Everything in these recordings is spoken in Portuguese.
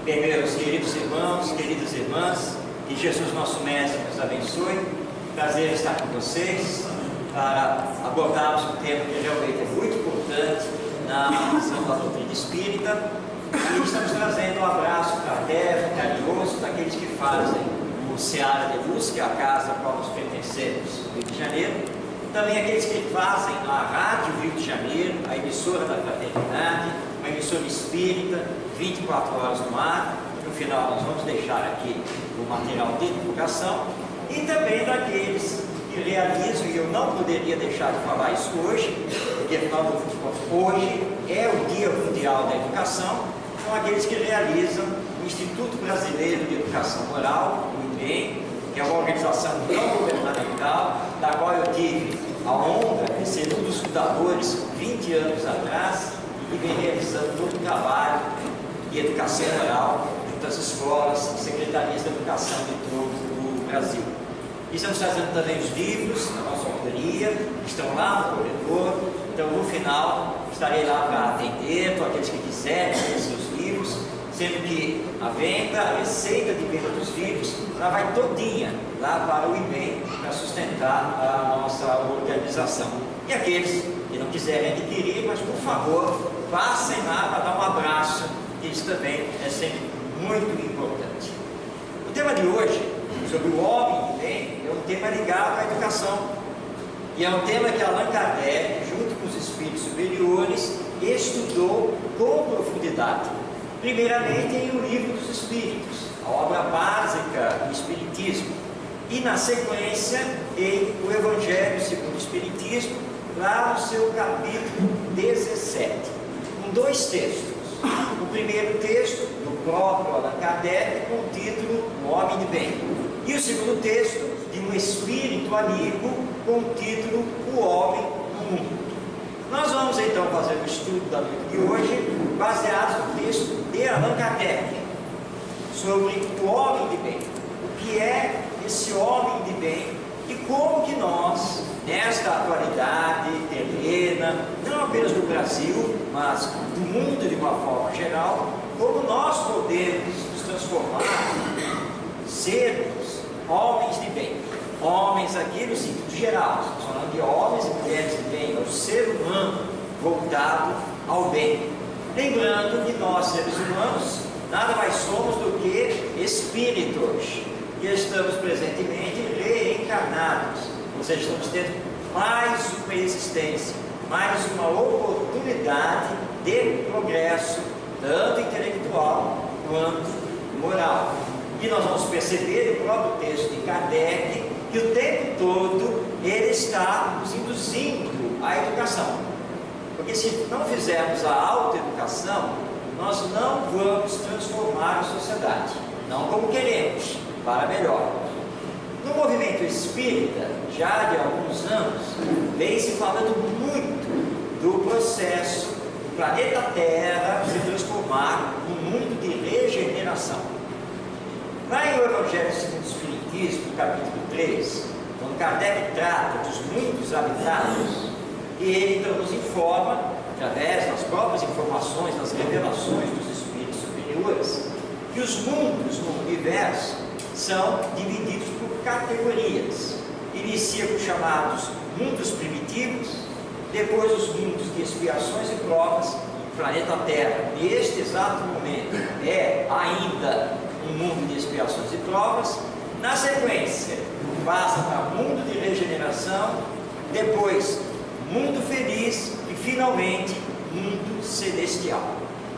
Bem, meus queridos irmãos, queridas irmãs, que Jesus, nosso Mestre, nos abençoe. Prazer estar com vocês para abordarmos um tema que realmente é muito importante na visão da doutrina espírita. E estamos trazendo um abraço fraterno, carinhoso, daqueles que fazem o Seara de Luz, que é a casa a qual nós pertencemos, no Rio de Janeiro. Também aqueles que fazem a Rádio Rio de Janeiro, a emissora da Fraternidade, uma emissora espírita, 24 horas no ar. No final nós vamos deixar aqui o material de divulgação. E também daqueles que realizam, e eu não poderia deixar de falar isso hoje, porque afinal de contas hoje é o Dia Mundial da Educação, são aqueles que realizam o Instituto Brasileiro de Educação Moral, o IBEM, que é uma organização não governamental, da qual eu tive a honra de ser um dos fundadores 20 anos atrás, e vem realizando todo o trabalho de educação moral junto às escolas, secretarias de educação de todo o Brasil. E estamos trazendo também os livros da nossa autoria, que estão lá no corredor. Então, no final, estarei lá para atender todos aqueles que quiserem ler seus livros, sendo que a venda, a receita de venda dos livros, ela vai todinha lá para o IBEM, para sustentar a nossa organização. E aqueles que não quiserem adquirir, mas por favor, passem lá para dar um abraço, que isso também é sempre muito importante. O tema de hoje, sobre o homem de bem, é um tema ligado à educação. E é um tema que Allan Kardec, junto com os espíritos superiores, estudou com profundidade. Primeiramente em O Livro dos Espíritos, a obra básica do Espiritismo. E na sequência em O Evangelho segundo o Espiritismo, lá no seu capítulo 17, com dois textos. O primeiro texto, do próprio Allan Kardec, com o título O Homem de Bem. E o segundo texto, de um espírito amigo, com o título O Homem no Mundo. Nós vamos então fazer o estudo da noite de hoje, baseado no texto de Allan Kardec, sobre o homem de bem. O que é esse homem de bem e como que nós, nesta atualidade terrena, não apenas do Brasil, mas do mundo de uma forma geral, como nós podemos nos transformar, sermos homens de bem. Homens aqui no sentido geral, estamos falando de homens e mulheres de bem, é o ser humano voltado ao bem. Lembrando que nós, seres humanos, nada mais somos do que espíritos, e estamos presentemente reencarnados, ou seja, estamos tendo mais uma existência, mais uma oportunidade de progresso, tanto intelectual quanto moral. E nós vamos perceber no próprio texto de Kardec que o tempo todo ele está nos induzindo à educação. Porque se não fizermos a autoeducação, nós não vamos transformar a sociedade, não como queremos, para melhor. No movimento espírita, já de alguns anos, vem se falando muito do processo do planeta Terra se transformar num mundo de regeneração. Lá em O Evangelho segundo o Espiritismo, capítulo 3, quando Kardec trata dos mundos habitados, e ele então nos informa, através das próprias informações, das revelações dos espíritos superiores, que os mundos no universo são divididos por categorias. Inicia com os chamados mundos primitivos, depois os mundos de expiações e provas. O planeta Terra, neste exato momento, é ainda um mundo de expiações e provas. Na sequência, passa para mundo de regeneração, depois mundo feliz e finalmente mundo celestial.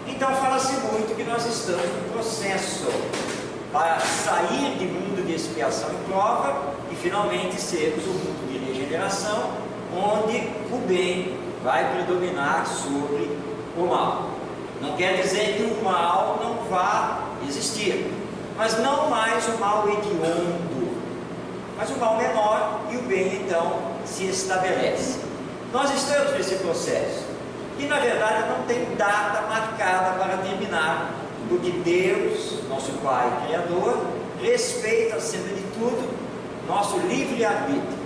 Então fala-se muito que nós estamos no processo para sair de mundo de expiação e prova e finalmente sermos o mundo de regeneração, onde o bem vai predominar sobre o mal. Não quer dizer que o mal não vá existir, mas não mais o mal hediondo, mas o mal menor, e o bem então se estabelece. Nós estamos nesse processo, e na verdade não tem data marcada para terminar, porque Deus, nosso Pai Criador, respeita acima de tudo nosso livre-arbítrio.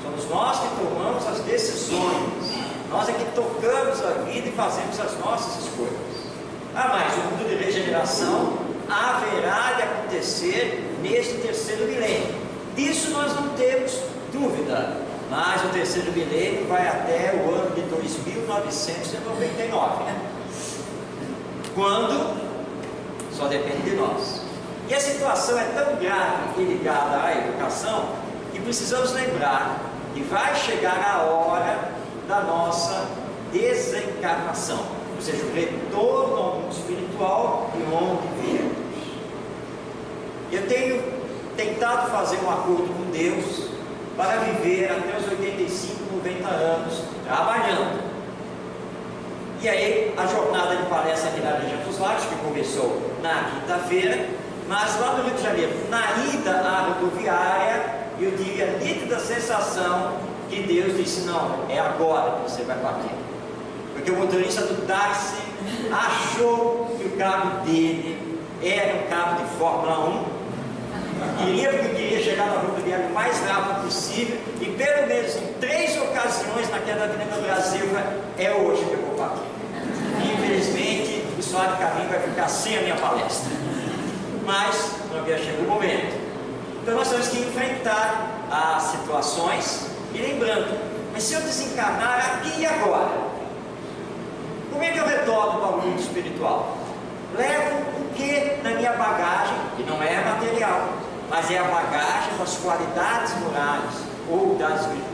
Somos nós que tomamos as decisões, nós é que tocamos a vida e fazemos as nossas escolhas. Mas o mundo de regeneração haverá de acontecer neste terceiro milênio. Disso nós não temos dúvida, mas o terceiro milênio vai até o ano de 2999, quando só depende de nós. E a situação é tão grave e ligada à educação que precisamos lembrar que vai chegar a hora da nossa desencarnação, ou seja, o retorno ao mundo espiritual de onde viemos. Eu tenho tentado fazer um acordo com Deus para viver até os 85, 90 anos trabalhando. E aí a jornada de palestra aqui na região dos Lagos, que começou na quinta-feira, mas lá no Rio de Janeiro, na ida à rodoviária, eu tive a nítida sensação que Deus disse: não, é agora que você vai partir. Porque o motorista do táxi achou que o carro dele era um carro de Fórmula 1, queria chegar na rodoviária o mais rápido possível, e pelo menos em 3 ocasiões naquela Avenida do Brasil, é hoje que eu vou partir. Infelizmente, o suave caminho vai ficar sem a minha palestra, mas não havia chegado o momento. Então nós temos que enfrentar as situações, e lembrando, mas se eu desencarnar aqui e agora, como é que eu retorno para o mundo espiritual? Levo o que na minha bagagem, que não é material, mas é a bagagem das qualidades morais ou das virtudes.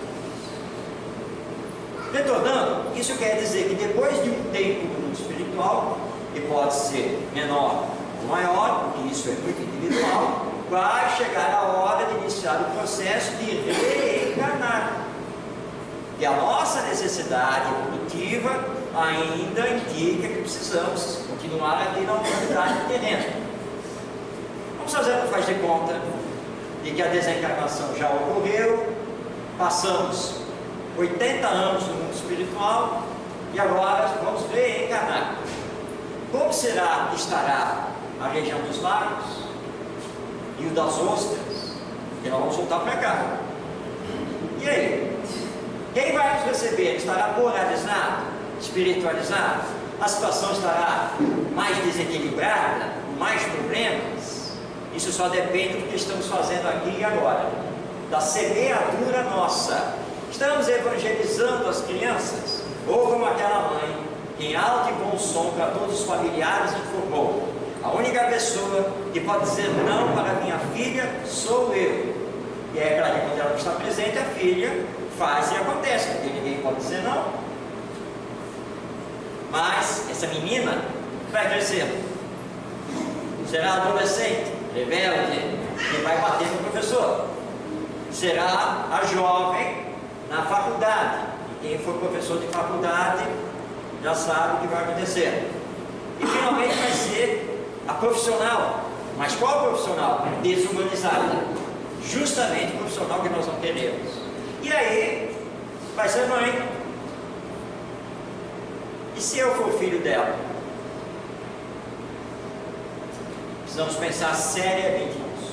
Retornando, isso quer dizer que depois de um tempo no mundo espiritual, que pode ser menor ou maior, porque isso é muito individual, vai chegar a hora de iniciar o processo de reencarnar. E a nossa necessidade evolutiva ainda indica que precisamos continuar aqui na humanidade terrena. Vamos fazer um faz de conta de que a desencarnação já ocorreu, passamos 80 anos no mundo espiritual e agora vamos reencarnar. Como será que estará a região dos lagos e o das ostras? Que nós vamos voltar para cá. E aí? Quem vai nos receber? Estará moralizado? Espiritualizado? A situação estará mais desequilibrada? Com mais problemas? Isso só depende do que estamos fazendo aqui e agora, da semeadura nossa. Estamos evangelizando as crianças? Ou como aquela mãe, que em alto e bom som para todos os familiares informou: a única pessoa que pode dizer não para minha filha sou eu. E é claro que quando ela não está presente, a filha faz e acontece, porque ninguém pode dizer não. Mas essa menina vai crescendo, será adolescente, rebelde, que vai bater no professor. Será a jovem na faculdade, e quem for professor de faculdade já sabe o que vai acontecer. E finalmente vai ser a profissional. Mas qual profissional? Desumanizada. Justamente o profissional que nós não queremos. E aí, vai ser mãe. E se eu for filho dela? Precisamos pensar seriamente nisso.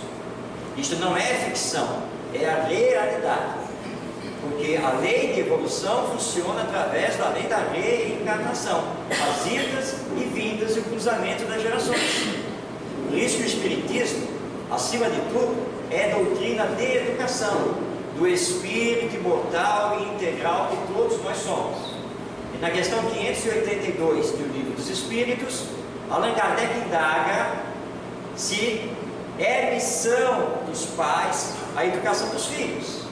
Isto não é ficção, é a realidade. Porque a lei de evolução funciona através da lei da reencarnação, as idas e vindas e o cruzamento das gerações. Por isso que o Espiritismo, acima de tudo, é doutrina de educação, do espírito imortal e integral que todos nós somos. E na questão 582 do Livro dos Espíritos, Allan Kardec indaga se é missão dos pais a educação dos filhos.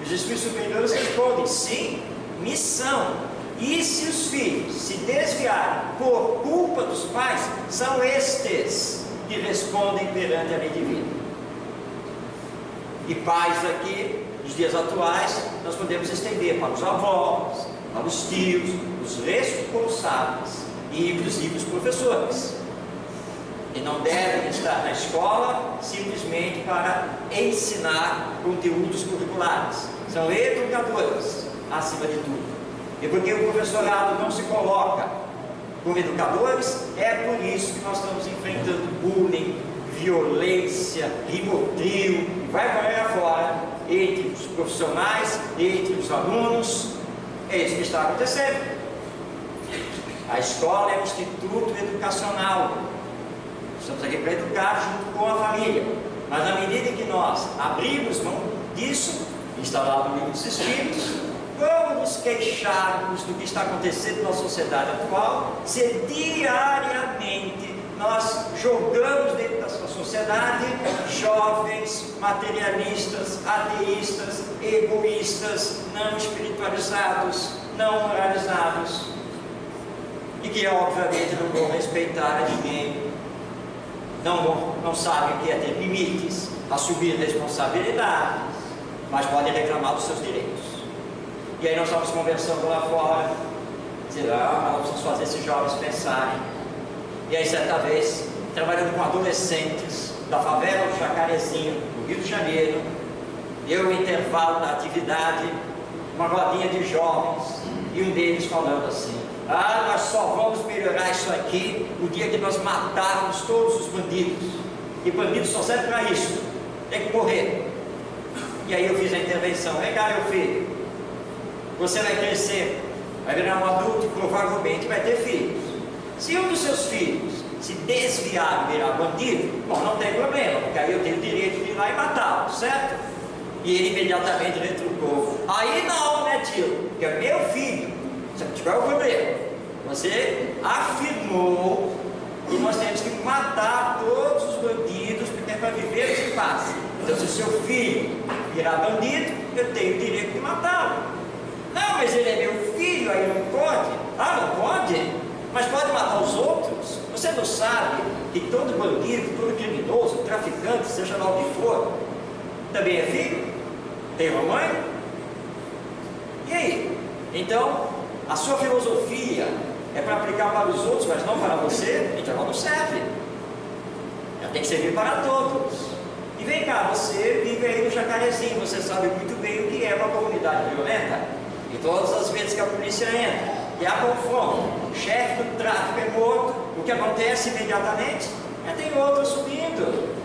Os espíritos superiores respondem: sim, missão. E se os filhos se desviarem por culpa dos pais, são estes que respondem perante a lei divina. E pais aqui, nos dias atuais, nós podemos estender para os avós, para os tios, os responsáveis e inclusive os professores. E não devem estar na escola simplesmente para ensinar conteúdos curriculares. São educadores, acima de tudo. E porque o professorado não se coloca como educadores, é por isso que nós estamos enfrentando bullying, violência, ribotril, e vai para fora, entre os profissionais, entre os alunos. É isso que está acontecendo. A escola é um instituto educacional. estamos aqui para educar junto com a família. Mas na medida que nós abrimos mão disso, instalado no livro dos Espíritos, vamos nos queixarmos do que está acontecendo na sociedade atual, se diariamente nós jogamos dentro da sua sociedade jovens materialistas, ateístas, egoístas, não espiritualizados, não moralizados, e que obviamente não vão respeitar a ninguém, não sabem o que é ter limites, assumir responsabilidades, mas podem reclamar dos seus direitos. E aí nós estamos conversando lá fora, dizendo, nós precisamos fazer esses jovens pensarem. E aí certa vez, trabalhando com adolescentes da favela do Jacarezinho, no Rio de Janeiro, eu no intervalo da atividade, uma rodinha de jovens, e um deles falando assim, nós só vamos melhorar isso aqui no dia que nós matarmos todos os bandidos, e bandidos só servem para isso, tem que morrer. E aí eu fiz a intervenção, vem cá meu filho, você vai crescer, vai virar um adulto e provavelmente vai ter filhos. Se um dos seus filhos se desviar e virar bandido, bom, não tem problema, porque aí eu tenho o direito de ir lá e matá-lo, certo? E ele imediatamente retrucou, aí não, né tio, porque é meu filho. Se tiver o problema, você afirmou que nós temos que matar todos os bandidos porque é para viver em paz. Então se o seu filho virar bandido, eu tenho o direito de matá-lo. Não, mas ele é meu filho, aí não pode. Não pode? Mas pode matar os outros? Você não sabe que todo bandido, todo criminoso, traficante, seja lá o que for, também é filho? Tem uma mãe? E aí? Então, a sua filosofia é para aplicar para os outros, mas não para você, então ela não serve. Ela tem que servir para todos. E vem cá, você vive aí no Jacarezinho, você sabe muito bem o que é uma comunidade violenta. E todas as vezes que a polícia entra e há confronto, o chefe do tráfico é morto, o que acontece imediatamente é tem outro subindo.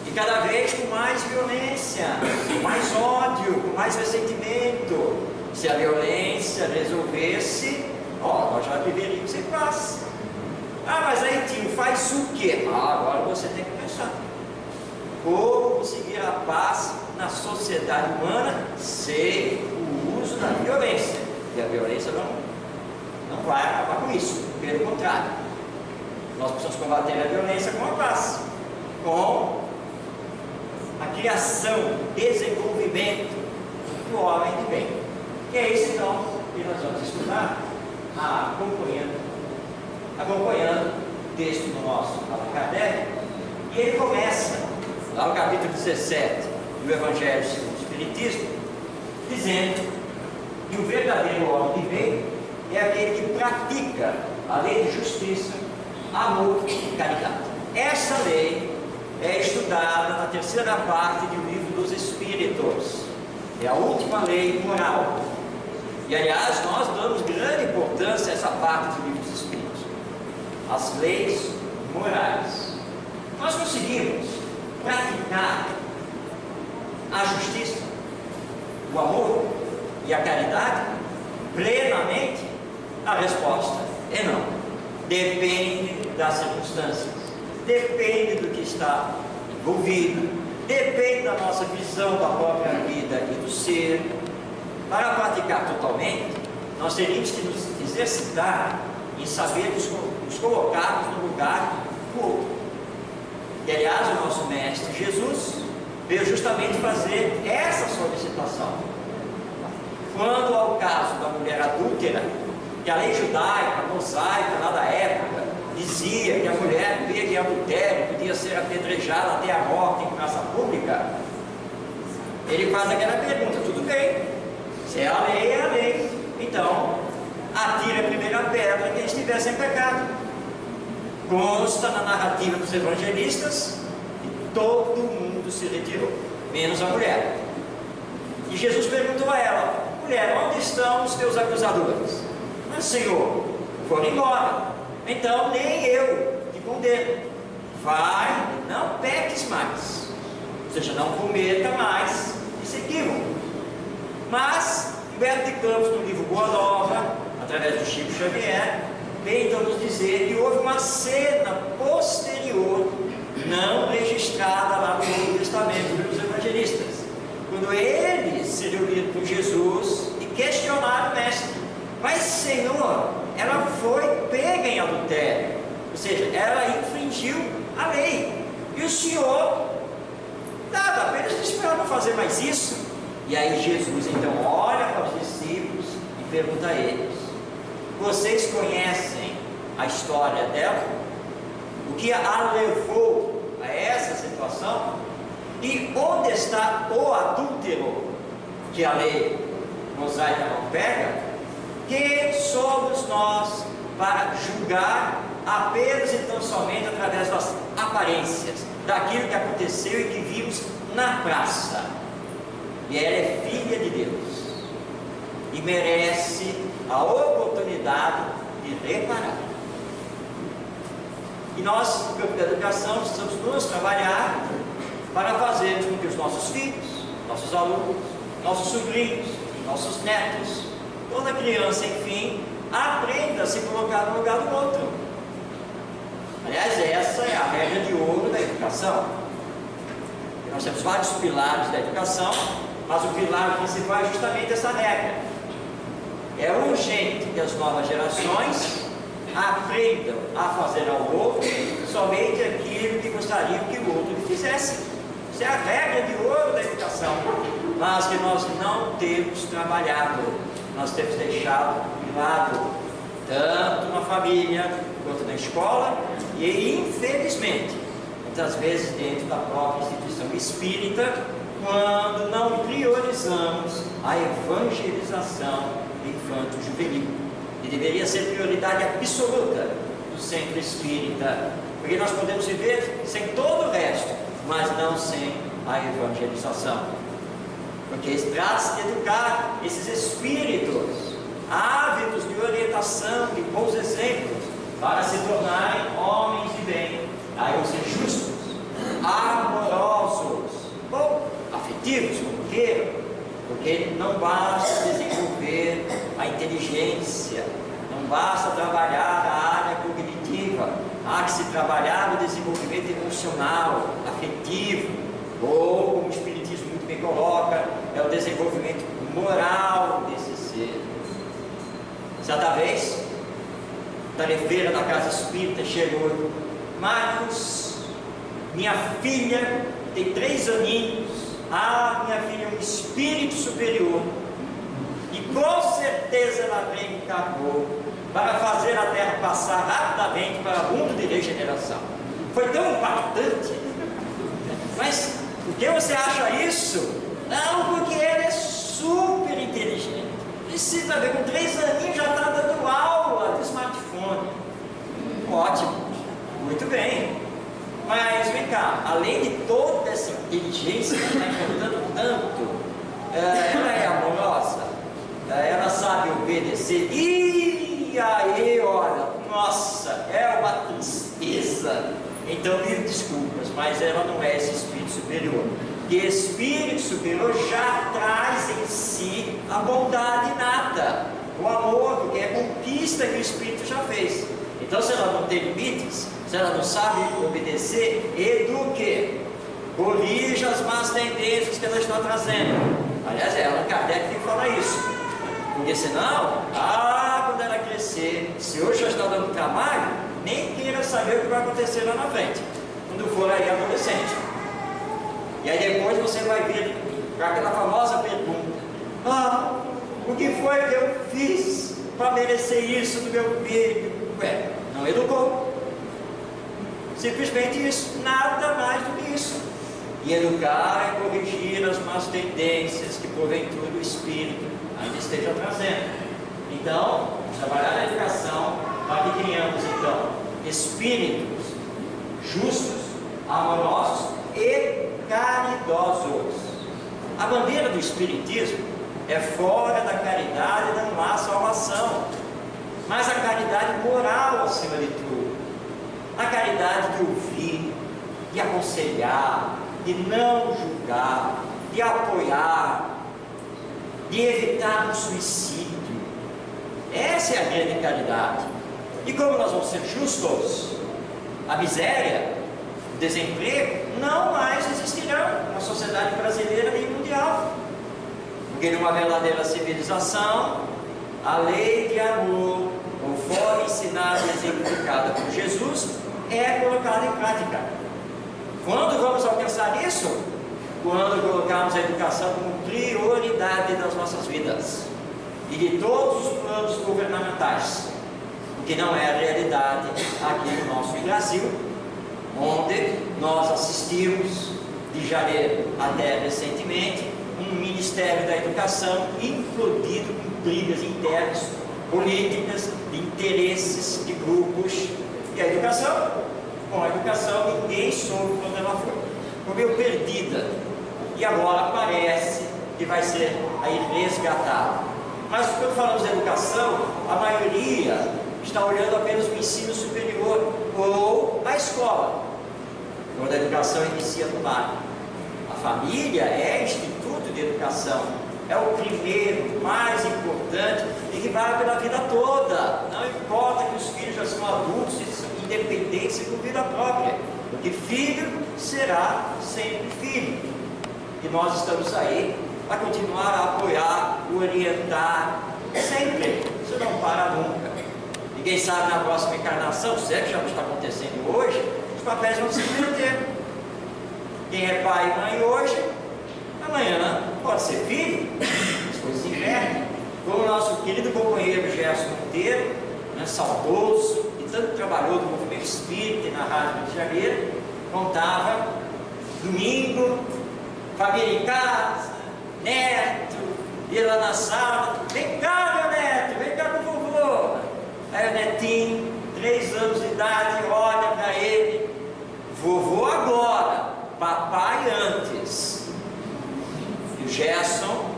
E cada vez com mais violência, com mais ódio, com mais ressentimento. Se a violência resolvesse, nós já viveríamos em paz. Mas aí tio, faz o quê? Agora você tem que pensar. Como conseguir a paz na sociedade humana sem o uso da violência? E a violência não vai acabar com isso, pelo contrário. Nós precisamos combater a violência com a paz, com a criação, desenvolvimento do homem de bem. E é isso então que nós vamos estudar, acompanhando o texto do nosso Allan Kardec, e ele começa, lá no capítulo 17 do Evangelho segundo o Espiritismo, dizendo que o verdadeiro homem de bem é aquele que pratica a lei de justiça, amor e caridade. Essa lei é estudada na terceira parte do Livro dos Espíritos, é a última lei moral. E aliás, nós damos grande importância a essa parte do Livro dos Espíritos, as leis morais. Nós conseguimos praticar a justiça, o amor e a caridade plenamente? A resposta é não. Depende das circunstâncias, depende do que está envolvido, depende da nossa visão da própria vida e do ser. Para praticar totalmente, nós teríamos que nos exercitar em saber nos colocarmos no lugar do outro. E aliás, o nosso Mestre Jesus veio justamente fazer essa solicitação. Quando ao caso da mulher adúltera, que a lei judaica, mosaica, lá da época, dizia que a mulher pega em adultério podia ser apedrejada até a morte em praça pública, ele faz aquela pergunta, tudo bem, se é a lei, é a lei. Então, atire a primeira pedra quem estiver sem pecado. Consta na narrativa dos evangelistas que todo mundo se retirou, menos a mulher. E Jesus perguntou a ela, mulher, onde estão os teus acusadores? Mas Senhor, foram embora, então nem eu te condeno. Vai, não peques mais, ou seja, não cometa mais esse equívoco. Mas Humberto de Campos, no livro Boa Nova, através do Chico Xavier, tentam nos dizer que houve uma cena posterior, não registrada lá no Novo Testamento pelos evangelistas, quando eles se reuniram com Jesus e questionaram o mestre: mas Senhor, ela foi pega em adultério, ou seja, ela infringiu a lei, e o Senhor nada, apenas disse para ela não fazer mais isso. E aí Jesus então olha para os discípulos e pergunta a eles: vocês conhecem a história dela? O que a levou a essa situação? E onde está o adúltero que a lei mosaica não pega? Quem somos nós para julgar apenas e tão somente através das aparências, daquilo que aconteceu e que vimos na praça? E ela é filha de Deus e merece a oportunidade de reparar. E nós, no campo da educação, precisamos nos trabalhar para fazer com que os nossos filhos, nossos alunos, nossos sobrinhos, nossos netos, toda criança, enfim, aprenda a se colocar no lugar do outro. Aliás, essa é a regra de ouro da educação. E nós temos vários pilares da educação, mas o pilar principal é justamente essa regra. É urgente que as novas gerações aprendam a fazer ao outro somente aquilo que gostariam que o outro lhe fizesse. Isso é a regra de ouro da educação, mas que nós não temos trabalhado, nós temos deixado de lado, tanto na família quanto na escola, e infelizmente, muitas vezes dentro da própria instituição espírita, quando não priorizamos a evangelização infanto-juvenil, que deveria ser prioridade absoluta do centro espírita, porque nós podemos viver sem todo o resto, mas não sem a evangelização, porque trata-se de educar esses espíritos ávidos de orientação, de bons exemplos, para se tornarem homens de bem, aí ser justos, amorosos, ou afetivos, como queiram, porque não basta desenvolver a inteligência, não basta trabalhar a área cognitiva, há que se trabalhar no desenvolvimento emocional, afetivo, ou, como o Espiritismo muito bem coloca, é o desenvolvimento moral desse ser. Certa vez, a tarefeira da casa espírita chegou: Marcos, minha filha tem 3 aninhos, minha filha é um espírito superior, e com certeza ela reencarnou para fazer a Terra passar rapidamente para o mundo de regeneração. Foi tão impactante. Mas por que você acha isso? Não, porque ela é super inteligente. Precisa ver, com 3 aninhos já está dando aula de smartphone. Ótimo, muito bem. Mas vem cá, além de toda essa inteligência que está importando tanto, ela é amorosa, ela sabe obedecer. E aí, olha, nossa, é uma tristeza. Então, mil desculpas, mas ela não é esse espírito superior. E espírito superior já traz em si a bondade inata, o amor, que é a conquista que o espírito já fez. Então, se ela não tem limites, se ela não sabe obedecer, eduque, corrija as más tendências que ela está trazendo. Aliás, Allan Kardec tem que falar isso, porque senão, quando ela crescer, se hoje já está dando trabalho, nem queira saber o que vai acontecer lá na frente, quando for aí adolescente. E aí depois você vai vir para aquela famosa pergunta: o que foi que eu fiz para merecer isso do meu filho? Ué, não educou. Simplesmente isso, nada mais do que isso. E educar é corrigir as más tendências que porventura o espírito ainda esteja trazendo. Então, trabalhar na educação para que criamos então espíritos justos, amorosos e caridosos. A bandeira do espiritismo é fora da caridade não há salvação, mas a caridade moral acima de tudo, a caridade de ouvir, de aconselhar, de não julgar, de apoiar, de evitar um suicídio. Essa é a grande caridade. E como nós vamos ser justos, a miséria, o desemprego não mais existirão na sociedade brasileira nem mundial. Porque numa verdadeira civilização, a lei de amor, conforme ensinada e exemplificada por Jesus, é colocada em prática. Quando vamos alcançar isso? Quando colocarmos a educação como prioridade das nossas vidas e de todos os planos governamentais, o que não é a realidade aqui no nosso Brasil, onde nós assistimos de janeiro até recentemente um Ministério da Educação implodido com brigas internas, políticas, de interesses de grupos. E a educação? Com a educação ninguém soube quando ela foi. Ficou perdida. E agora parece que vai ser aí resgatada. Mas quando falamos de educação, a maioria está olhando apenas o ensino superior ou a escola, quando a educação inicia no lar. A família é instituto de educação, é o primeiro, mais importante e que vale pela vida toda. Não importa que os filhos já são adultos, independentes e com vida própria, porque filho será sempre filho. E nós estamos aí para continuar a apoiar, orientar, sempre. Isso não para nunca. E quem sabe na próxima encarnação, se é que já está acontecendo hoje, os papéis vão se inverter. Quem é pai e mãe hoje, amanhã pode ser filho. As coisas se invertem. Como o nosso querido companheiro Gerson Monteiro, saudoso e tanto trabalhou no movimento espírita e na Rádio Rio de Janeiro, contava, domingo, família em casa, neto, ia lá na sala, vem cá meu neto, vem cá com o vovô. Aí o netinho, 3 anos de idade, olha para ele, vovô agora, papai antes. E o Gerson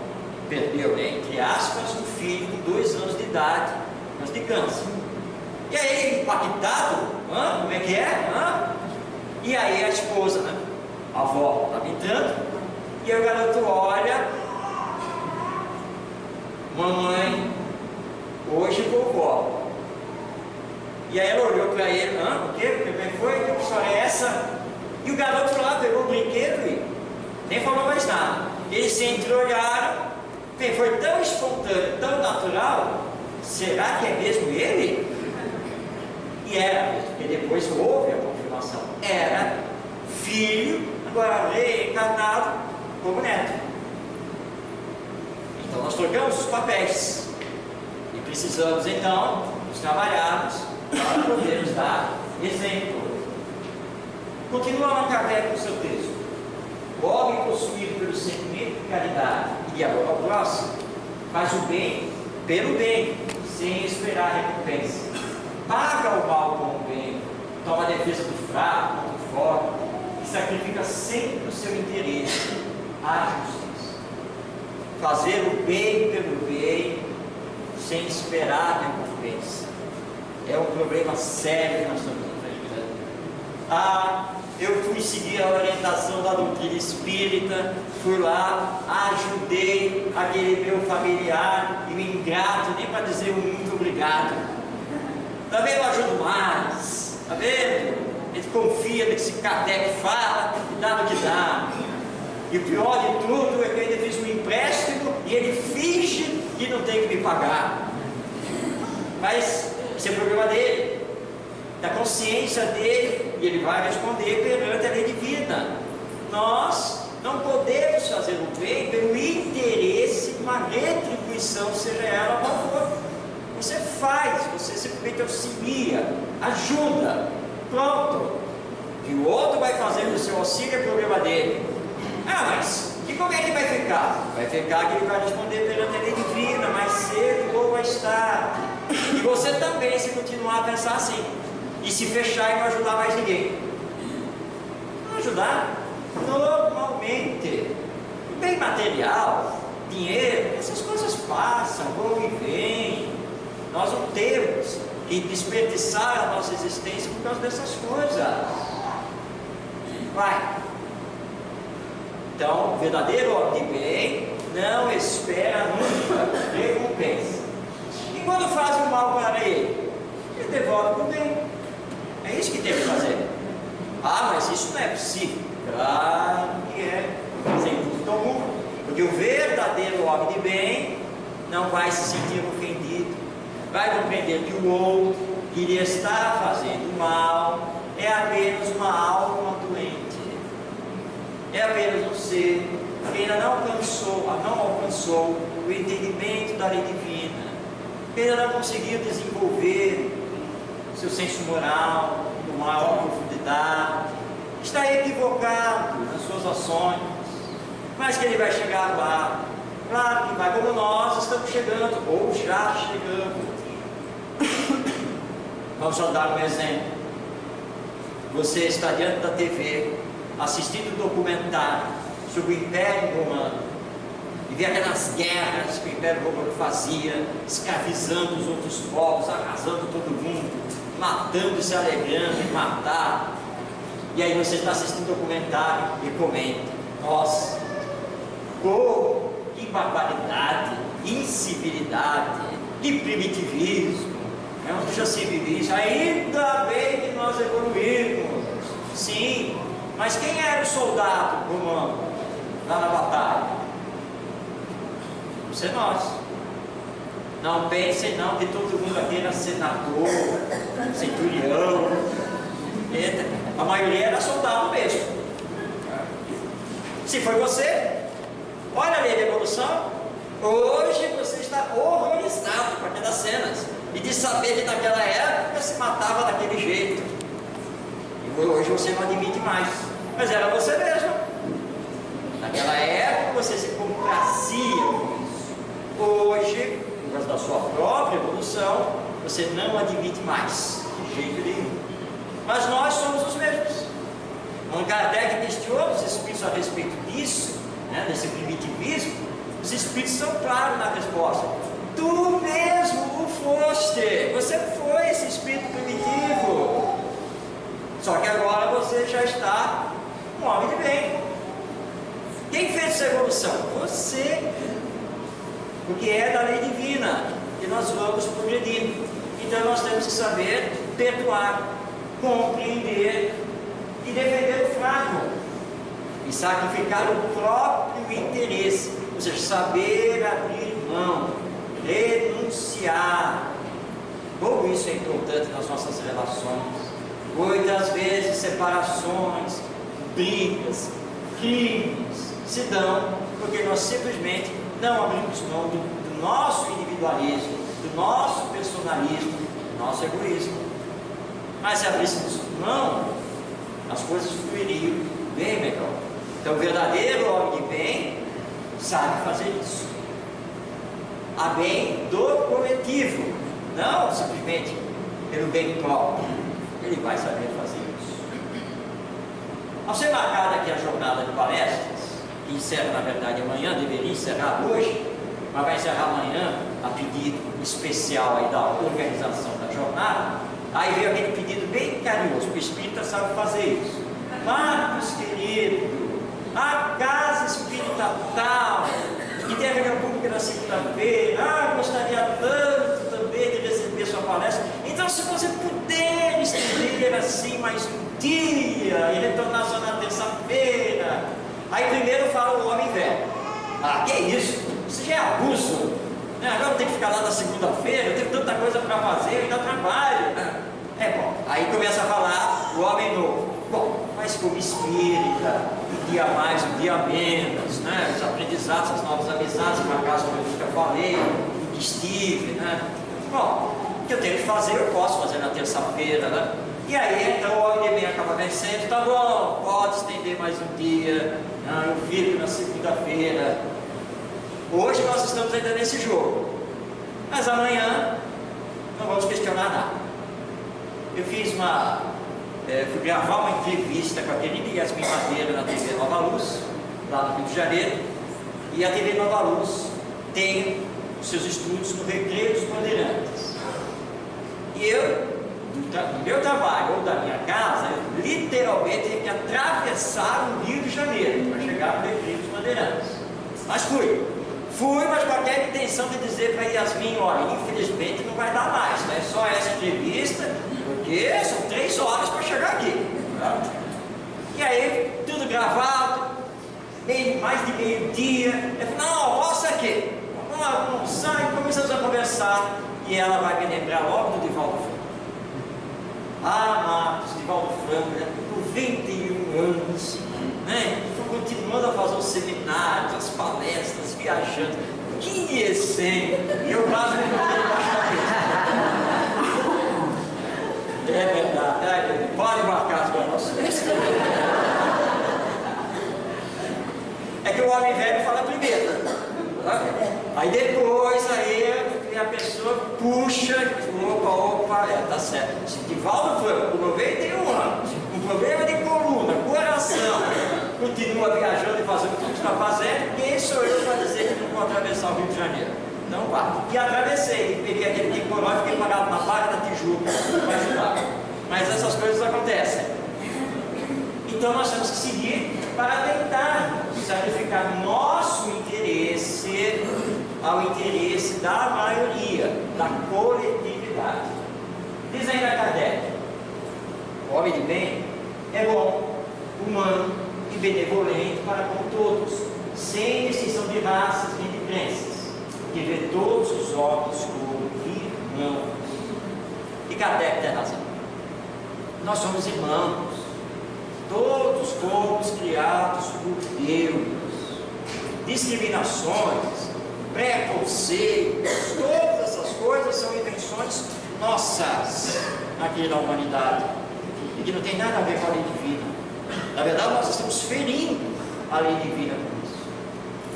perdeu, entre aspas, um filho de 2 anos de idade, mas de câncer. E aí, impactado, como é que é? E aí a esposa, a avó, estava entrando, e aí o garoto olha, mamãe, hoje vovó. E aí ela olhou para ele, o quê? Como é que foi? Que história é essa? E o garoto foi lá, pegou o brinquedo e nem falou mais nada. Eles se entreolharam, foi tão espontâneo, tão natural, será que é mesmo ele? E era mesmo, porque depois houve a confirmação, era filho, agora reencarnado como neto. Então nós trocamos os papéis e precisamos então nos trabalharmos para podermos dar exemplo. Continua Allan Kardec com o seu texto. O homem possuído pelo sentimento de caridade e de amor ao próximo faz o bem pelo bem, sem esperar recompensa. Paga o mal com o bem, toma a defesa do fraco contra o forte e sacrifica sempre o seu interesse à justiça. Fazer o bem pelo bem, sem esperar recompensa, é um problema sério que nós estamos enfrentando. Eu fui seguir a orientação da doutrina espírita, fui lá, ajudei aquele meu familiar e me ingrato, nem para dizer um muito obrigado. Também eu ajudo mais, tá vendo? Ele confia no que esse Kardec fala e dá no que dá. E o pior de tudo é que eu ainda fiz um empréstimo e ele finge que não tem que me pagar. Mas esse é o problema dele, da consciência dele, e ele vai responder perante a lei divina. Nós não podemos fazer o bem pelo interesse de uma retribuição, seja ela qual for. Você faz, você simplesmente auxilia, ajuda, pronto. E o outro vai fazer o seu auxílio, é problema dele. Mas e como é que vai ficar? Vai ficar que ele vai responder perante a lei divina, mais cedo ou mais tarde. E você também, se continuar a pensar assim, e se fechar e não ajudar mais ninguém. Não ajudar? Normalmente, o bem material, dinheiro, essas coisas passam, vão e vêm. Nós não temos que desperdiçar a nossa existência por causa dessas coisas. Vai. Então, o verdadeiro homem de bem não espera nunca recompensa. E quando faz o mal para ele, ele devolve isso que tem que fazer. Ah, mas isso não é possível. Claro que é, sem dúvida alguma. Porque o verdadeiro homem de bem não vai se sentir ofendido, vai compreender que o outro que lhe está fazendo mal é apenas uma alma doente, é apenas um ser que ainda não alcançou o entendimento da lei divina, que ainda não conseguiu desenvolver seu senso moral com maior profundidade, está equivocado nas suas ações, mas que ele vai chegar lá. Claro que vai, como nós estamos chegando, ou já chegamos. Vamos só dar um exemplo. Você está diante da TV, assistindo um documentário sobre o Império Romano, e vê aquelas guerras que o Império Romano fazia, escravizando os outros povos, arrasando todo mundo, matando e se alegrando em matar. E aí você está assistindo um documentário e comenta: nossa, que barbaridade, incivilidade, que primitivismo, onde já se vive isso. Ainda bem que nós evoluímos. Sim, mas quem era o soldado romano lá na batalha? Você, nós. Não pensem não que todo mundo aqui era senador, centurião. A maioria era soldado mesmo. Se foi você, olha a lei da evolução. Hoje você está horrorizado com aquelas cenas e de saber que naquela época se matava daquele jeito. E hoje você não admite mais, mas era você mesmo. Naquela época você se comprazia com isso. Hoje, por causa da sua própria evolução, você não admite mais, de jeito nenhum. Mas nós somos os mesmos. Quando Kardec questiona os espíritos a respeito disso, desse primitivismo, os espíritos são claros na resposta: tu mesmo o foste, você foi esse espírito primitivo, só que agora você já está um homem de bem. Quem fez essa evolução? Você, porque é da lei divina que nós vamos progredindo. Então nós temos que saber perdoar, compreender e defender o fraco, e sacrificar o próprio interesse, ou seja, saber abrir mão, renunciar. Como isso é importante nas nossas relações. Muitas vezes separações, brigas, crimes se dão porque nós simplesmente não abrimos mão do nosso individualismo, do nosso personalismo, do nosso egoísmo. Mas se abríssemos mão, as coisas fluiriam bem melhor. Então o verdadeiro homem de bem sabe fazer isso, a bem do coletivo, não simplesmente pelo bem próprio. Ele vai saber fazer isso. Ao ser marcada aqui a jornada de palestras, que encerra na verdade amanhã, deveria encerrar hoje, mas vai encerrar amanhã, a pedido especial aí da organização da jornada. Aí veio aquele pedido bem carinhoso, porque o espírita sabe fazer isso. Marcos querido, a casa espírita tal, que tem a reunião pública na segunda-feira, gostaria tanto também de receber sua palestra. Então, se você puder estender assim mais um dia e retornar só na terça-feira. Aí primeiro fala o homem velho: ah, que é isso? Isso já é abuso. Agora eu tenho que ficar lá na segunda-feira, eu tenho tanta coisa para fazer, eu ainda trabalho. É bom. Aí começa a falar o homem novo: bom, mas como espírita, um dia mais, um dia menos, os aprendizados, as novas amizades, por acaso eu já falei, o que estive, bom, o que eu tenho que fazer, eu posso fazer na terça-feira, E aí então o homem de bem acaba vencendo: tá bom, pode estender mais um dia, eu fico na segunda-feira. Hoje nós estamos ainda nesse jogo, mas amanhã não vamos questionar nada. Eu fiz fui gravar uma entrevista com a querida Yasmin Madeira na TV Nova Luz, lá no Rio de Janeiro, e a TV Nova Luz tem os seus estúdios no Recreio dos Bandeirantes. E eu, do meu trabalho ou da minha casa, eu literalmente tinha que atravessar o Rio de Janeiro para chegar no Recreio dos Bandeirantes. Mas fui, mas com aquela intenção de dizer para Yasmin: olha, infelizmente não vai dar mais, é só essa entrevista, porque porque são 3 horas para chegar aqui. E aí, tudo gravado, mais de meio-dia. Eu falei, não, almoça aqui. Vamos almoçar e começamos a conversar. E ela vai me lembrar logo do Divaldo Franco. Marcos, Divaldo Franco, né? Por 21 anos, né? Continuando a fazer os seminários, as palestras, viajando. Que essência! E eu quase me mandei embaixo da mesa. É verdade, pode marcar as gravações. É que o homem velho fala primeiro. Aí depois aí a pessoa puxa, opa, tá certo. Se Divaldo Franco, com 91 anos, com problema de coluna, coração, continua viajando e fazendo tudo que está fazendo, quem sou eu para dizer que não vou atravessar o Rio de Janeiro? Não vá. E atravessei, peguei aquele Ticoró e fiquei parado na Barra da Tijuca para ajudar. Mas essas coisas acontecem. Então nós temos que seguir para tentar sacrificar nosso interesse ao interesse da maioria, da coletividade. Diz ainda Kardec: o homem de bem é bom, humano e benevolente para com todos, sem distinção de raças nem de crenças, que vê todos os homens como irmãos. E Kardec tem razão. Nós somos irmãos, todos fomos criados por Deus. Discriminações, preconceitos, todas essas coisas são invenções nossas aqui na humanidade, e que não tem nada a ver com a lei divina. Na verdade, nós estamos ferindo a lei divina com isso.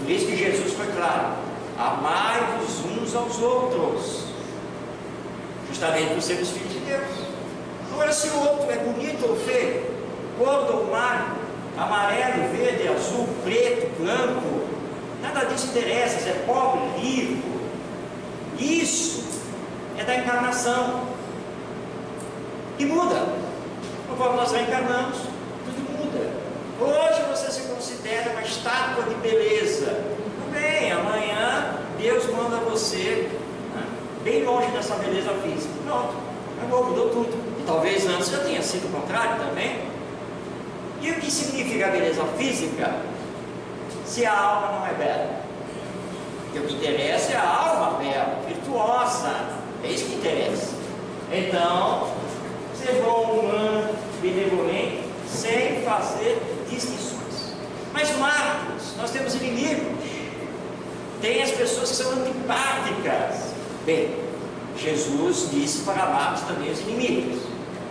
Por isso que Jesus foi claro: amai-vos uns aos outros, justamente por sermos filhos de Deus. Agora, se o outro é bonito ou feio, gordo ou magro, amarelo, verde, azul, preto, branco, nada disso interessa, se é pobre, rico. Isso é da encarnação, que muda. Conforme nós reencarnamos, tudo muda. Hoje você se considera uma estátua de beleza. Tudo bem, amanhã Deus manda você bem longe dessa beleza física. Pronto, acabou, mudou tudo. E talvez antes já tenha sido o contrário também. E o que significa a beleza física se a alma não é bela? Porque o que interessa é a alma bela, virtuosa. É isso que interessa. Então, ser bom, humano, benevolente, sem fazer distinções. Mas Marcos, nós temos inimigos. Tem as pessoas que são antipáticas. Bem, Jesus disse para Marcos também os inimigos.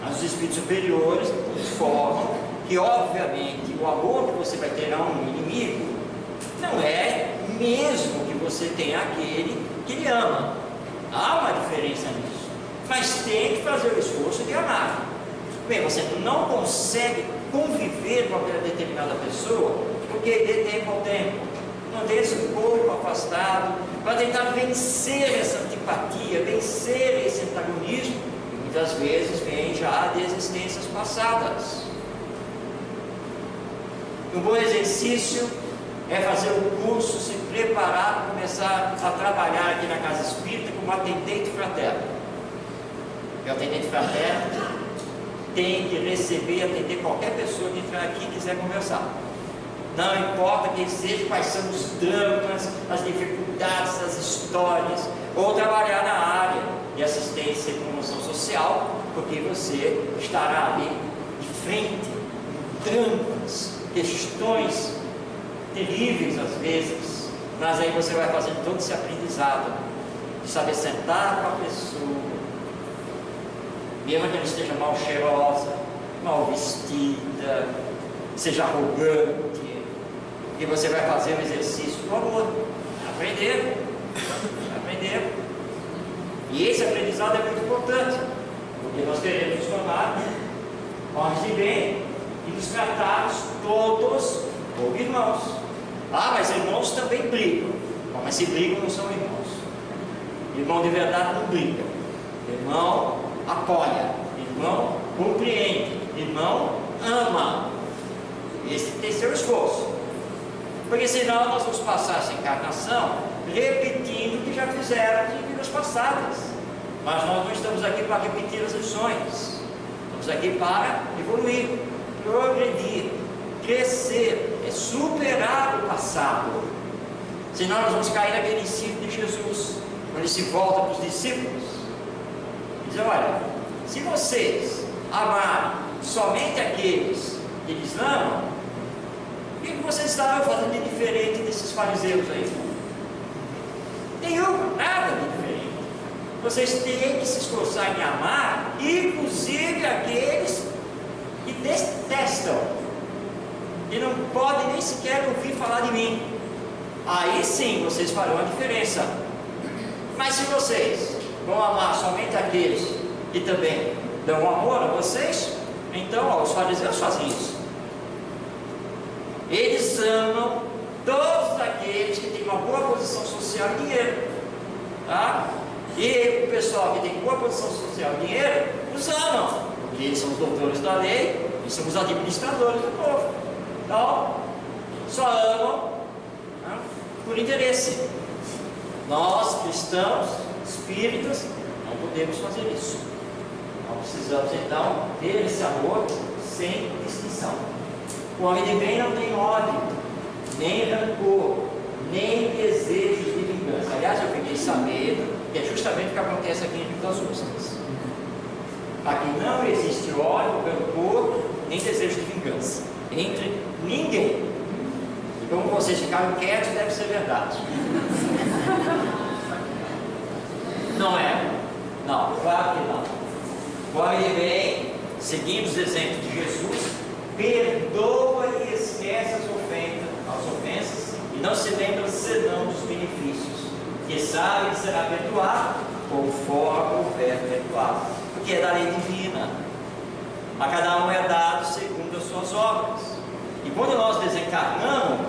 Mas os espíritos superiores informam que, obviamente, o amor que você vai ter a um inimigo não é mesmo que você tenha aquele que lhe ama. Há uma diferença nisso, mas tem que fazer o esforço de amar. Bem, você não consegue conviver com aquela determinada pessoa porque de tempo ao tempo manter-se um pouco afastado para tentar vencer essa antipatia, vencer esse antagonismo, que muitas vezes vem já de existências passadas. Um bom exercício é fazer o curso, se preparar para começar a trabalhar aqui na Casa Espírita como atendente fraterno. E o atendente fraterno tem que receber e atender qualquer pessoa que entrar aqui e quiser conversar. Não importa quem seja, quais são os dramas, as dificuldades, as histórias, ou trabalhar na área de assistência e promoção social, porque você estará ali de frente, dramas, questões terríveis às vezes, mas aí você vai fazendo todo esse aprendizado de saber sentar com a pessoa, mesmo que ela esteja mal cheirosa, mal vestida, seja arrogante, e você vai fazer o exercício do amor, aprender. E esse aprendizado é muito importante, porque nós queremos nos tornar homens de bem e nos tratarmos todos como irmãos. Mas irmãos também brigam. Mas se brigam não são irmãos. Irmão de verdade não briga. Irmão apoia. Irmão compreende. Irmão ama. Esse tem seu esforço. Porque senão nós vamos passar essa encarnação repetindo o que já fizeram em vidas passadas. Mas nós não estamos aqui para repetir as lições. Estamos aqui para evoluir, progredir, crescer, é superar o passado. Senão nós vamos cair naquele ensino de Jesus, quando ele se volta para os discípulos e diz: olha, se vocês amarem somente aqueles que eles amam, o que vocês estavam fazendo de diferente desses fariseus aí? Nenhum, nada de diferente. Vocês têm que se esforçar em amar, inclusive aqueles que detestam, e não podem nem sequer ouvir falar de mim. Aí sim vocês farão a diferença. Mas se vocês vão amar somente aqueles que também dão amor a vocês, então os fariseus fazem isso. Eles amam todos aqueles que têm uma boa posição social e dinheiro, tá? E o pessoal que tem boa posição social e dinheiro os amam, porque eles são os doutores da lei e são os administradores do povo. Então, só amam, né, por interesse. Nós, cristãos, espíritas, não podemos fazer isso. Nós precisamos então ter esse amor sem distinção. O homem de bem não tem ódio, nem rancor, nem desejos de vingança. Aliás, eu fiquei sabendo que é justamente o que acontece aqui em Rio das Ostras. Aqui não existe ódio, rancor, nem desejo de vingança entre ninguém. E como vocês ficaram quietos, deve ser verdade. Não é? Não, claro que não. O homem de bem, seguindo os exemplos de Jesus, perdoa e esquece as ofensas, e não se lembra senão dos benefícios, que sabe que será perdoado conforme houver perdoado, porque é da lei divina. A cada um é dado segundo as suas obras. E quando nós desencarnamos,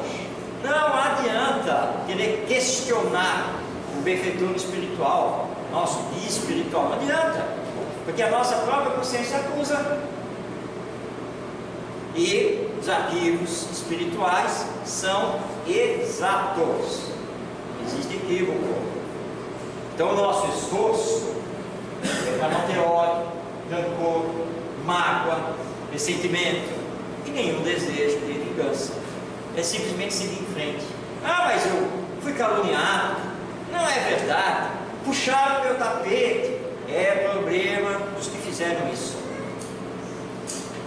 não adianta querer questionar o benfeitor espiritual, nosso guia espiritual, não adianta, porque a nossa própria consciência acusa. E os arquivos espirituais são exatos, não existe equívoco. Então o nosso esforço é para não ter ódio, rancor, mágoa, ressentimento e nenhum desejo de vingança. É simplesmente seguir em frente. Ah, mas eu fui caluniado, não é verdade, puxaram meu tapete, é problema dos que fizeram isso.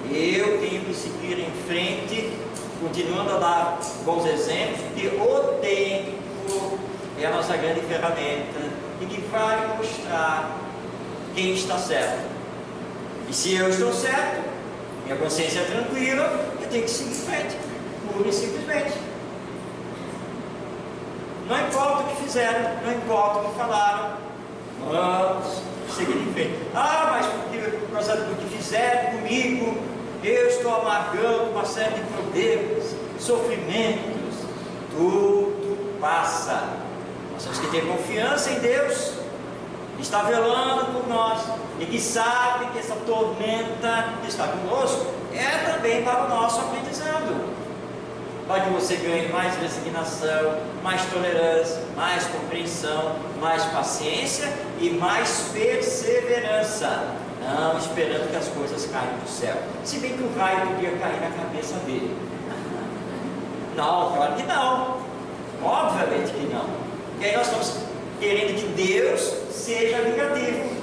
Eu tenho que seguir em frente, continuando a dar bons exemplos, porque o tempo é a nossa grande ferramenta e que vai mostrar quem está certo. E se eu estou certo, minha consciência é tranquila, eu tenho que seguir em frente, pura e simplesmente. Não importa o que fizeram, não importa o que falaram, vamos seguir em frente. Ah, mas por causa do que fizeram comigo, eu estou amargando uma série de problemas, sofrimentos. Tudo passa. Nós temos que ter confiança em Deus, que está velando por nós e que sabe que essa tormenta que está conosco é também para o nosso aprendizado, para que você ganhe mais resignação, mais tolerância, mais compreensão, mais paciência e mais perseverança, não esperando que as coisas caiam do céu, se bem que o raio podia cair na cabeça dele. Não, claro que não, obviamente que não. E aí nós estamos querendo que Deus seja vingativo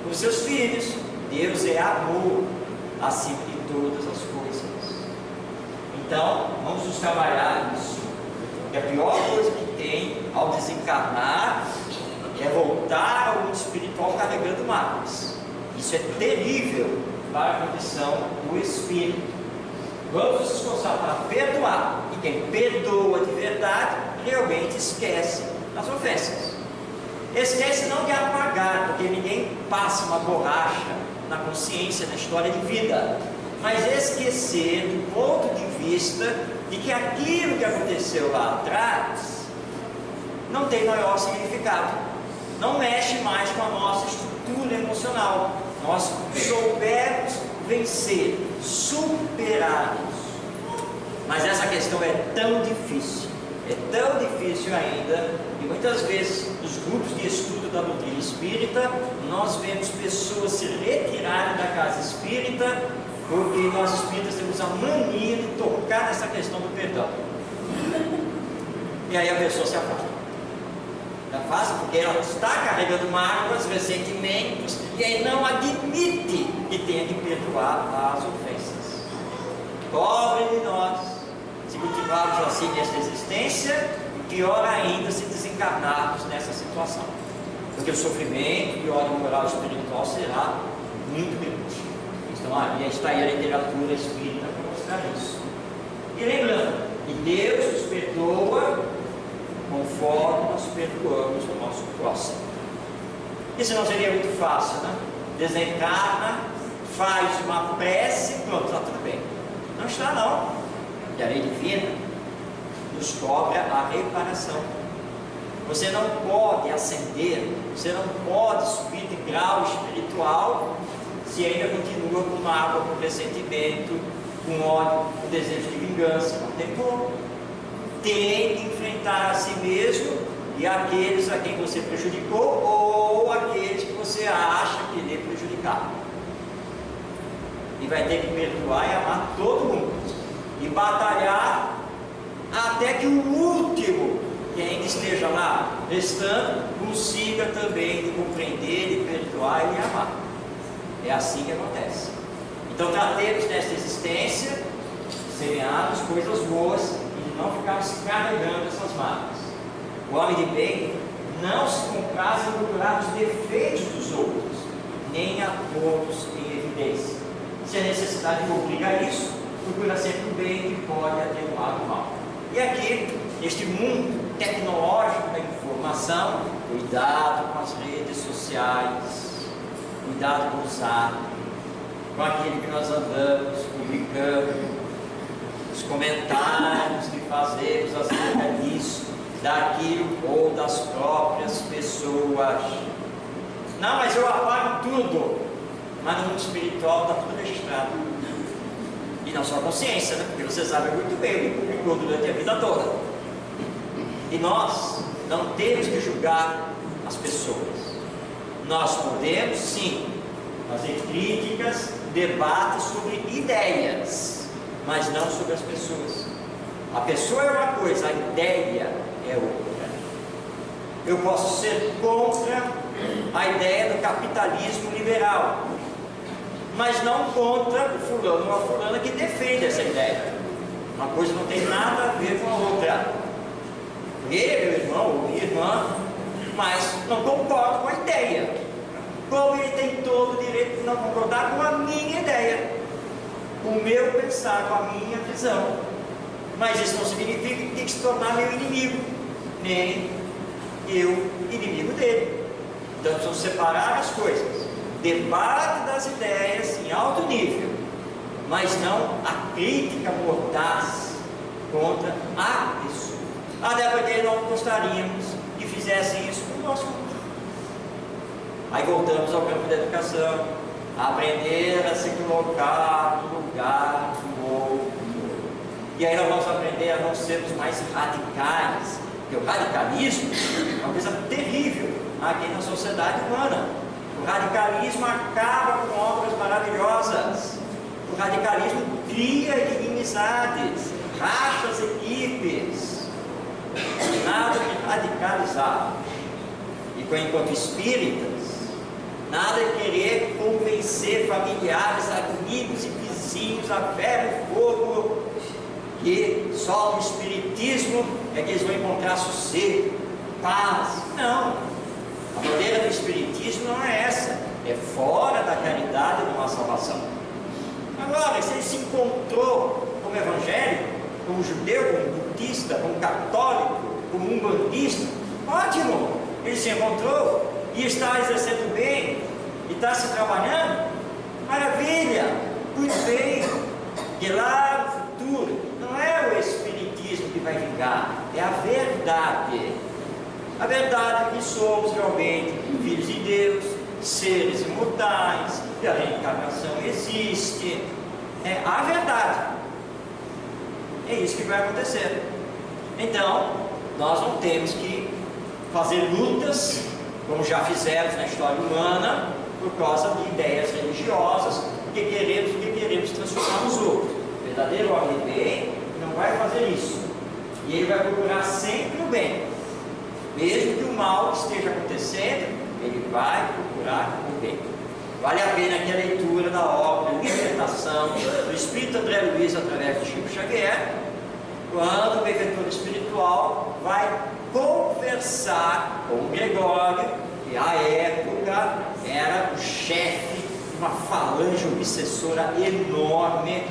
com seus filhos. Deus é amor acima de todas as coisas. Então, vamos nos trabalhar nisso. E a pior coisa que tem ao desencarnar é voltar ao mundo espiritual carregando mágoas. Isso é terrível para a condição do espírito. Vamos nos esforçar para perdoar. E quem perdoa de verdade realmente esquece as ofensas. Esquece não de apagar, porque ninguém passa uma borracha na consciência, na história de vida, mas esquecer do ponto de vista de que aquilo que aconteceu lá atrás não tem maior significado, não mexe mais com a nossa estrutura emocional. Nós soubermos vencer, superar isso. Mas essa questão é tão difícil, É tão difícil ainda, e muitas vezes nos grupos de estudo da doutrina espírita, nós vemos pessoas se retirarem da casa espírita, porque nós espíritas temos a mania de tocar nessa questão do perdão. E aí a pessoa se afasta. Afasta porque ela está carregando mágoas, ressentimentos, e aí não admite que tenha que perdoar as ofensas. Pobre de nós, se continuarmos assim nesta existência, e pior ainda se desencarnarmos nessa situação. Porque o sofrimento de ordem moral e espiritual será muito grande. Então, ali está aí a literatura espírita para mostrar isso. E lembrando que Deus nos perdoa conforme nós perdoamos o nosso próximo. Isso não seria muito fácil, né? Desencarna, faz uma prece, pronto, está tudo bem. Não está, não. E a lei divina nos cobra a reparação. Você não pode ascender, você não pode subir de grau espiritual se ainda continua com mágoa, com ressentimento, com ódio, com desejo de vingança. Não tem como. Tem que enfrentar a si mesmo e aqueles a quem você prejudicou ou aqueles que você acha que lhe prejudicaram. E vai ter que perdoar e amar todo mundo. E batalhar até que o último que ainda esteja lá restando consiga também lhe compreender, lhe perdoar e lhe amar. É assim que acontece. Então tratemos nesta existência, semearmos coisas boas e não ficarmos carregando essas mágoas. O homem de bem não se compraz em procurar os defeitos dos outros, nem a todos em evidência. Se a necessidade obriga a isso, procura sempre o bem que pode atenuar o mal. E aqui, neste mundo tecnológico da informação, cuidado com as redes sociais, cuidado com o zap, com aquilo que nós andamos publicando, os comentários que fazemos acerca disso, daquilo ou das próprias pessoas. Não, mas eu apago tudo. Mas no mundo espiritual está tudo registrado. E na sua consciência, né? Porque você sabe muito bem o que publicou durante a vida toda. E nós não temos que julgar as pessoas. Nós podemos sim fazer críticas, debates sobre ideias, mas não sobre as pessoas. A pessoa é uma coisa, a ideia é outra. Eu posso ser contra a ideia do capitalismo liberal, mas não contra o fulano ou a fulana que defende essa ideia. Uma coisa não tem nada a ver com a outra. Ele, meu irmão ou minha irmã, mas não concordo com a ideia. Como ele tem todo o direito de não concordar com a minha ideia, com o meu pensar, com a minha visão. Mas isso não significa que tem que se tornar meu inimigo, nem eu inimigo dele. Então precisamos separar as coisas. Debate das ideias em alto nível, mas não a crítica mordaz contra a pessoa. Até porque não gostaríamos que fizessem isso com o nosso mundo. Aí voltamos ao campo da educação, a aprender a se colocar no lugar do outro. E aí nós vamos aprender a não sermos mais radicais, porque o radicalismo é uma coisa terrível aqui na sociedade humana. O radicalismo acaba com obras maravilhosas. O radicalismo cria inimizades, racha as equipes. Nada de radicalizar. E enquanto espíritas, nada de querer convencer familiares, amigos e vizinhos a ferro e fogo que só no espiritismo é que eles vão encontrar sossego, paz. Não. A bandeira do espiritismo não é essa. É fora da caridade de uma salvação. Agora, se ele se encontrou como evangélico, como judeu, como budista, como católico, como umbandista, ótimo! Ele se encontrou e está exercendo bem, e está se trabalhando, maravilha, muito bem. E lá no futuro, não é o espiritismo que vai vingar, é a verdade. A verdade é que somos realmente filhos de Deus, seres imortais, e a reencarnação existe. É a verdade. É isso que vai acontecer. Então, nós não temos que fazer lutas, como já fizemos na história humana, por causa de ideias religiosas, que queremos transformar nos outros. O verdadeiro homem de bem não vai fazer isso. E ele vai procurar sempre o bem. Mesmo que o mal esteja acontecendo, ele vai procurar o bem. Vale a pena que a leitura da obra Libertação do Espírito André Luiz através de Chico Xavier, quando o benfeitor espiritual vai conversar com o Gregório, que à época era o chefe de uma falange obsessora enorme,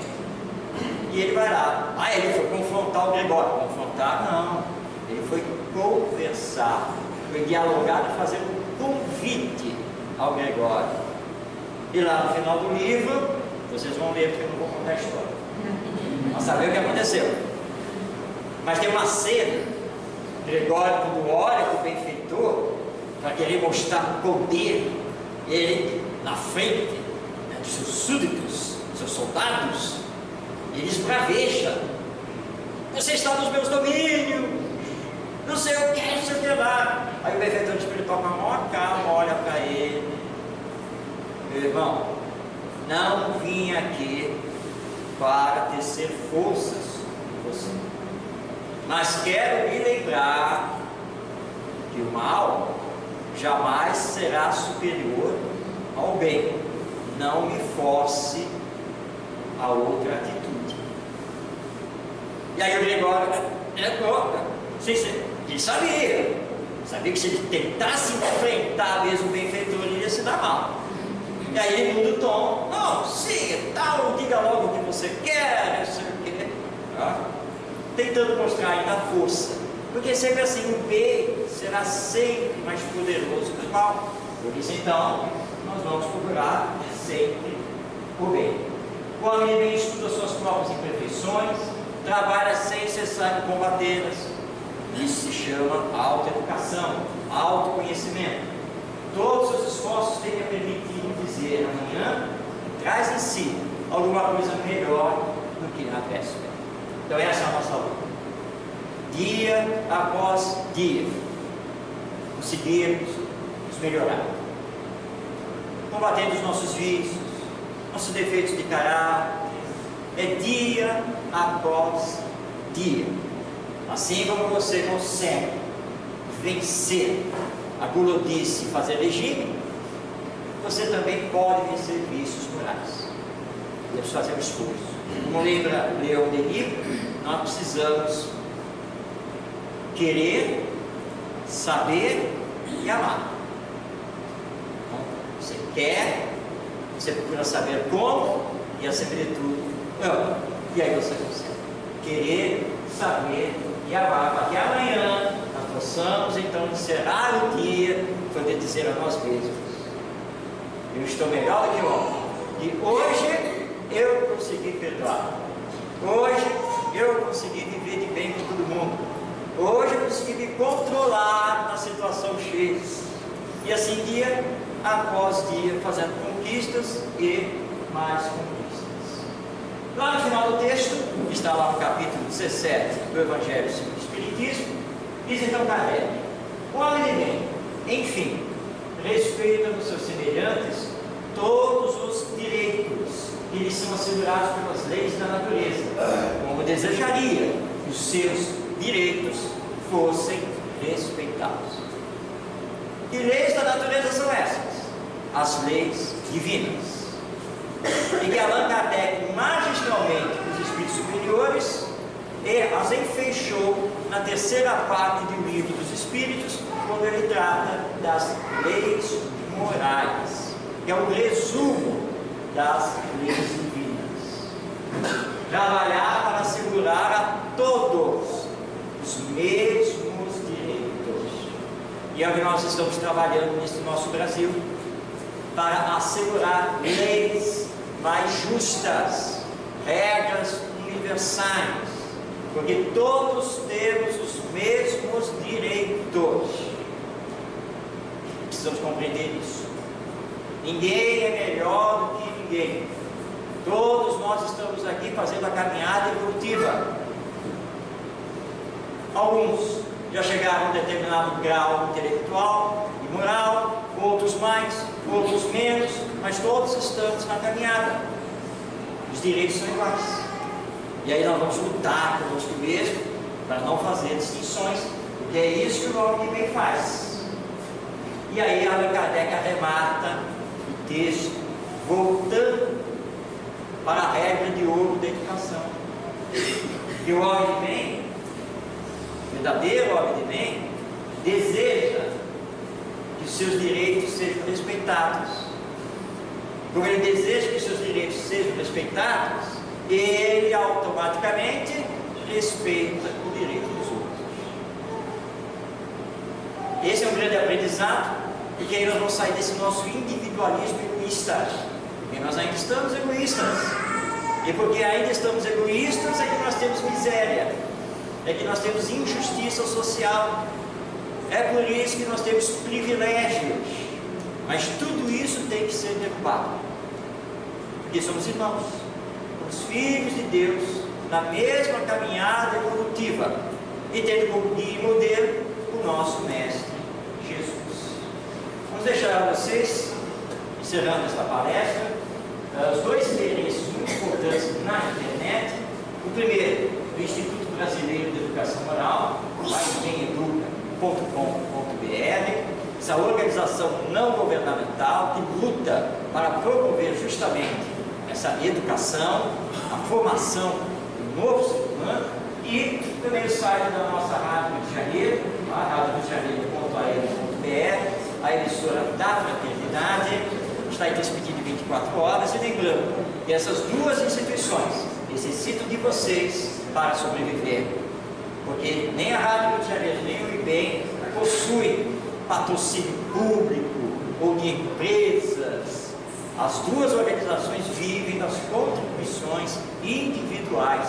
e ele vai lá. Ele foi confrontar o Gregório. Confrontar não, ele foi conversar, foi dialogar e fazer um convite ao Gregório. E lá no final do livro, vocês vão ler, porque eu não vou contar a história, para saber o que aconteceu. Mas tem uma cena, Gregório, quando olha para o benfeitor, para querer mostrar poder, ele na frente, né, dos seus súditos, seus soldados, ele esbraveja: você está nos meus domínios, não sei o que, não sei o que lá. Aí o benfeitor espiritual, com a maior calma, olha para ele: meu irmão, não vim aqui para tecer forças com você, mas quero lhe lembrar que o mal jamais será superior ao bem. Não me force a outra atitude. E aí o Gregório ele sabia que se ele tentasse enfrentar mesmo o benfeitor, ele ia se dar mal. E aí ele muda o tom: não, sim, tal, diga logo o que você quer, não sei o quê, tentando mostrar ainda a força, porque sempre assim, o bem será sempre mais poderoso que o mal. Por isso então, nós vamos procurar sempre o bem. O homem de bem estuda suas próprias imperfeições, trabalha sem cessar em combatê-las. Isso se chama autoeducação, autoconhecimento. Todos os esforços têm que permitir dizer amanhã traz em si alguma coisa melhor do que na véspera. Então essa é a nossa luta, dia após dia, conseguirmos nos melhorar, combatendo os nossos vícios, nossos defeitos de caráter. É dia após dia. Assim como você consegue vencer a gulodice e fazer regime, você também pode vencer vícios morais. Devemos fazer um esforço. Como lembra Leon Denis, nós precisamos querer, saber e amar. Então, você quer, você procura saber como, e acima de tudo, ama. E aí você consegue querer, saber e amar, para que amanhã nós possamos então encerrar o dia, poder dizer a nós mesmos: eu estou melhor do que ontem, e hoje eu consegui perdoar, hoje eu consegui viver de bem com todo mundo, hoje eu consegui me controlar na situação X, e assim dia após dia, fazendo conquistas e mais conquistas. Lá no final do texto, que está lá no capítulo 17 do Evangelho segundo o Espiritismo, diz então Kardec: o homem de bem, enfim, respeita nos seus semelhantes todos os direitos que lhes são assegurados pelas leis da natureza, como desejaria que os seus direitos fossem respeitados. Que leis da natureza são essas? As leis divinas. E que Allan Kardec magistralmente os espíritos superiores as enfeixou na terceira parte do Livro dos Espíritos, quando ele trata das leis morais, que é o resumo das leis divinas. Trabalhar para assegurar a todos os mesmos direitos. E é o que nós estamos trabalhando nesse nosso Brasil, para assegurar leis mais justas, regras universais, porque todos temos os mesmos direitos. Precisamos compreender isso. Ninguém é melhor do que ninguém. Todos nós estamos aqui fazendo a caminhada evolutiva. Alguns já chegaram a um determinado grau intelectual e moral, outros mais, outros menos, mas todos estamos na caminhada. Os direitos são iguais. E aí nós vamos lutar conosco mesmo para não fazer distinções, porque é isso que o homem de bem faz. E aí Allan Kardec arremata o texto, voltando para a regra de ouro da educação. E o homem de bem, o verdadeiro homem de bem, deseja que os seus direitos sejam respeitados. Como ele deseja que os seus direitos sejam respeitados, ele automaticamente respeita o direito dos outros. Esse é um grande aprendizado, porque aí nós vamos sair desse nosso individualismo egoísta, porque nós ainda estamos egoístas, e porque ainda estamos egoístas é que nós temos miséria, é que nós temos injustiça social, é por isso que nós temos privilégios, mas tudo isso tem que ser derrubado, porque somos irmãos, somos filhos de Deus, na mesma caminhada evolutiva, e tendo como guia e modelo o nosso Mestre Jesus. Vamos deixar a vocês, encerrando esta palestra, os dois endereços muito importantes na internet. O primeiro, do Instituto Brasileiro de Educação Moral, lá em educa.com.br, essa organização não governamental que luta para promover justamente essa educação, a formação do novo ser humano, e também o site da nossa Rádio Rio de Janeiro, a radiojaneiro.am.br, a emissora da Fraternidade, está transmitindo 24 horas, e lembrando que essas duas instituições necessitam de vocês para sobreviver, porque nem a Rádio Rio de Janeiro, nem o IBEM possuem patrocínio público ou de empresas. As duas organizações vivem das contribuições individuais,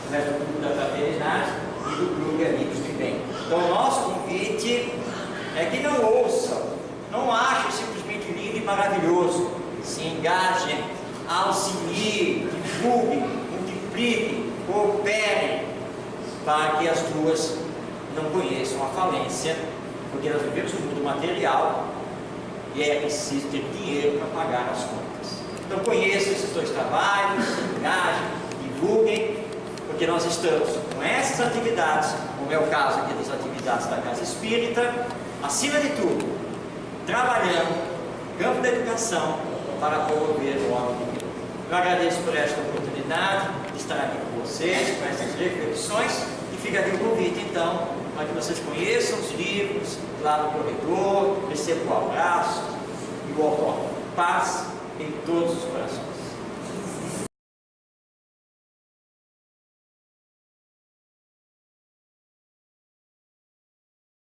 né, do Clube da Fraternidade e do Clube Amigos do Bem. Então o nosso convite é que não ouçam, não achem simplesmente lindo e maravilhoso, se engajem, auxiliem, divulguem, multipliquem, cooperem, para que as duas não conheçam a falência, porque nós vivemos um mundo material e é preciso ter dinheiro para pagar as contas. Então conheçam esses dois trabalhos, se engajem, divulguem, porque nós estamos com essas atividades, como é o caso aqui das atividades da Casa Espírita, acima de tudo, trabalhando no campo da educação para promover o homem de Deus. Eu agradeço por esta oportunidade de estar aqui com vocês, com essas reflexões, e fica aqui o convite então, para que vocês conheçam os livros lá no corredor, recebam o abraço e o autógrafo. Paz em todos os corações.